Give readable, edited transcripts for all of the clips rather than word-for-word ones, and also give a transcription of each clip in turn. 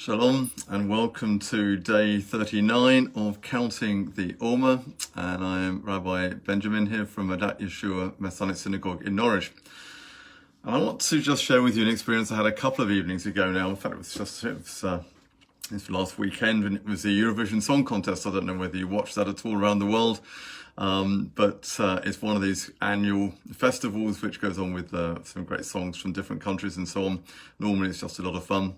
Shalom and welcome to day 39 of Counting the Omer, and I am Rabbi Benjamin here from Adat Yeshua Messianic Synagogue in Norwich. And I want to just share with you an experience I had a couple of evenings ago now. In fact, it was last weekend, and it was the Eurovision Song Contest. I don't know whether you watched that at all around the world, but it's one of these annual festivals which goes on with some great songs from different countries and so on. Normally it's just a lot of fun.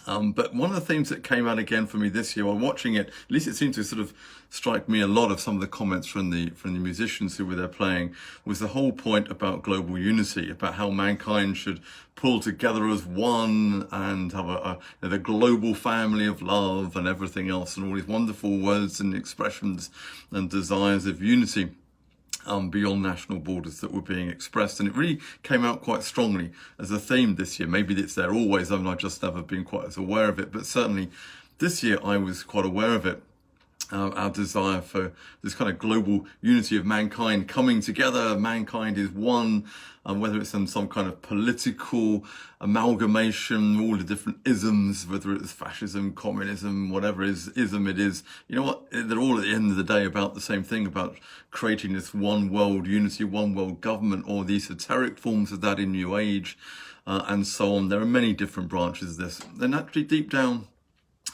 But one of the themes that came out again for me this year while watching it, at least it seemed to sort of strike me a lot of some of the comments from the musicians who were there playing, was the whole point about global unity, about how mankind should pull together as one and have the global family of love and everything else, and all these wonderful words and expressions and desires of unity beyond national borders that were being expressed. And it really came out quite strongly as a theme this year. Maybe it's there always, I've just never been quite as aware of it, but certainly this year I was quite aware of it. Our desire for this kind of global unity of mankind coming together. Mankind is one, whether it's in some kind of political amalgamation, all the different isms, whether it's fascism, communism, whatever ism it is. You know what? They're all at the end of the day about the same thing, about creating this one world unity, one world government, or the esoteric forms of that in New Age, and so on. There are many different branches of this. And actually deep down,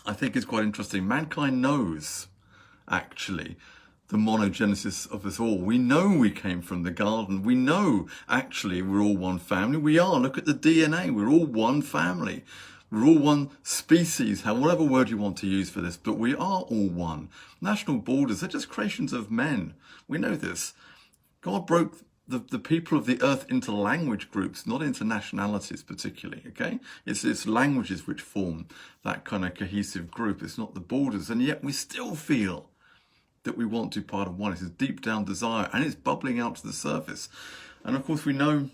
I think it's quite interesting. Mankind knows actually the monogenesis of us all. We know we came from the garden. We know actually we're all one family. We are. Look at the DNA. We're all one family. We're all one species, whatever word you want to use for this, but we are all one. National borders are just creations of men. We know this. God broke the people of the earth into language groups, not into nationalities particularly, okay? It's languages which form that kind of cohesive group. It's not the borders, and yet we still feel that we want to be part of one. It's a deep down desire, and it's bubbling out to the surface. And of course we know,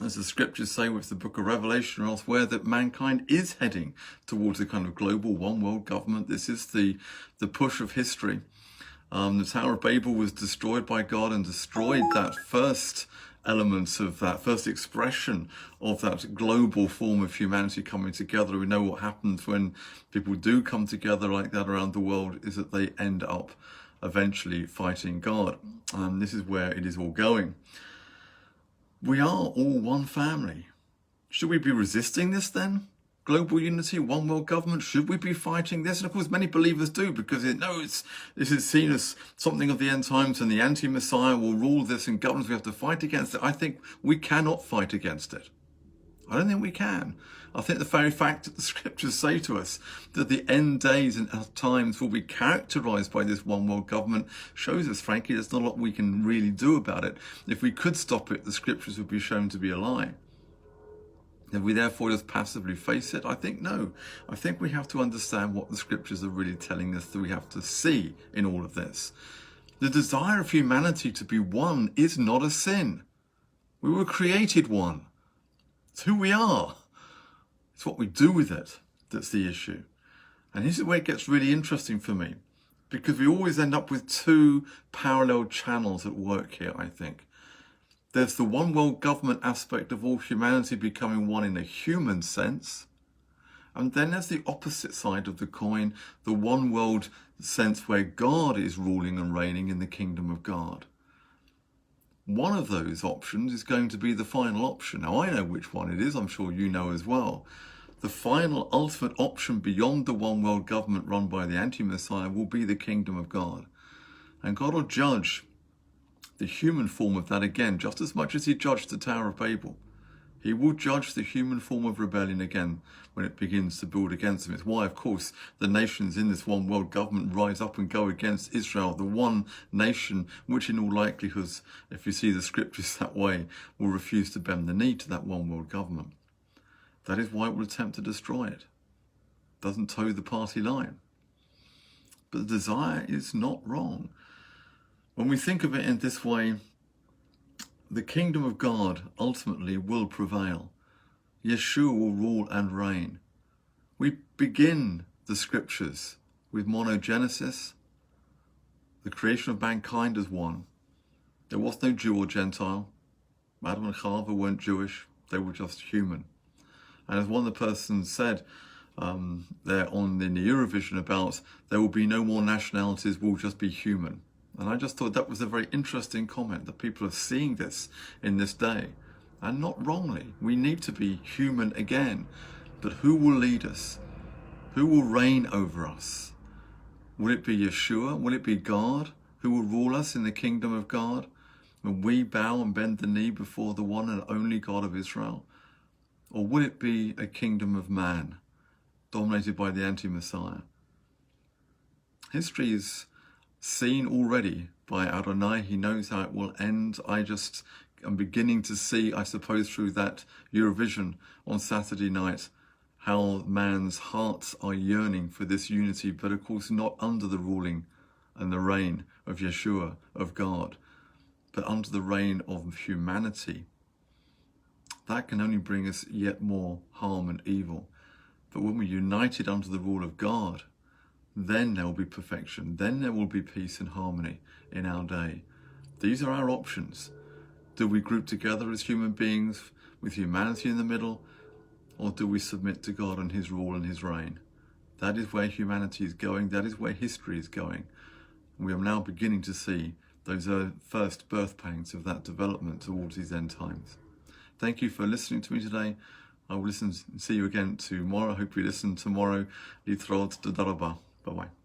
as the scriptures say with the book of Revelation or elsewhere, that mankind is heading towards a kind of global one world government. This is the push of history. The Tower of Babel was destroyed by God and destroyed that first elements of that first expression of that global form of humanity coming together. We know what happens when people do come together like that around the world is that they end up eventually fighting God. This is where it is all going. We are all one family. Should we be resisting this then? Global unity, one world government, should we be fighting this? And of course many believers do, because this is seen as something of the end times and the anti-Messiah will rule this and govern us. We have to fight against it. I think we cannot fight against it. I don't think we can. I think the very fact that the scriptures say to us that the end days and times will be characterized by this one world government shows us, frankly, there's not a lot we can really do about it. If we could stop it, the scriptures would be shown to be a lie. And we therefore just passively face it? I think no. I think we have to understand what the scriptures are really telling us that we have to see in all of this. The desire of humanity to be one is not a sin. We were created one. It's who we are. It's what we do with it that's the issue. And this is where it gets really interesting for me, because we always end up with two parallel channels at work here, I think. There's the one world government aspect of all humanity becoming one in a human sense. And then there's the opposite side of the coin, the one world sense where God is ruling and reigning in the kingdom of God. One of those options is going to be the final option. Now, I know which one it is. I'm sure you know as well. The final ultimate option beyond the one world government run by the anti-Messiah will be the kingdom of God. And God will judge the human form of that again, just as much as he judged the Tower of Babel. He will judge the human form of rebellion again when it begins to build against him. It's why, of course, the nations in this one world government rise up and go against Israel, the one nation which in all likelihood, if you see the scriptures that way, will refuse to bend the knee to that one world government. That is why it will attempt to destroy it. It doesn't toe the party line. But the desire is not wrong. When we think of it in this way, the kingdom of God ultimately will prevail. Yeshua will rule and reign. We begin the scriptures with monogenesis, the creation of mankind as one. There was no Jew or Gentile. Adam and Chava weren't Jewish. They were just human. And as one of the persons said, there on in the Eurovision about there will be no more nationalities, we'll just be human. And I just thought that was a very interesting comment, that people are seeing this in this day, and not wrongly. We need to be human again, but who will lead us? Who will reign over us? Will it be Yeshua? Will it be God who will rule us in the kingdom of God when we bow and bend the knee before the one and only God of Israel? Or will it be a kingdom of man dominated by the anti-Messiah? History is seen already by Adonai. He knows how it will end. I just am beginning to see, I suppose, through that Eurovision on Saturday night, how man's hearts are yearning for this unity, but of course not under the ruling and the reign of Yeshua, of God, but under the reign of humanity. That can only bring us yet more harm and evil. But when we're united under the rule of God, then there will be perfection. Then there will be peace and harmony in our day. These are our options. Do we group together as human beings with humanity in the middle, or do we submit to God and his rule and his reign? That is where humanity is going. That is where history is going. We are now beginning to see those first birth pangs of that development towards these end times. Thank you for listening to me today. I will see you again tomorrow. I hope you listen tomorrow. Litrot, Toda Rabba. Bye-bye.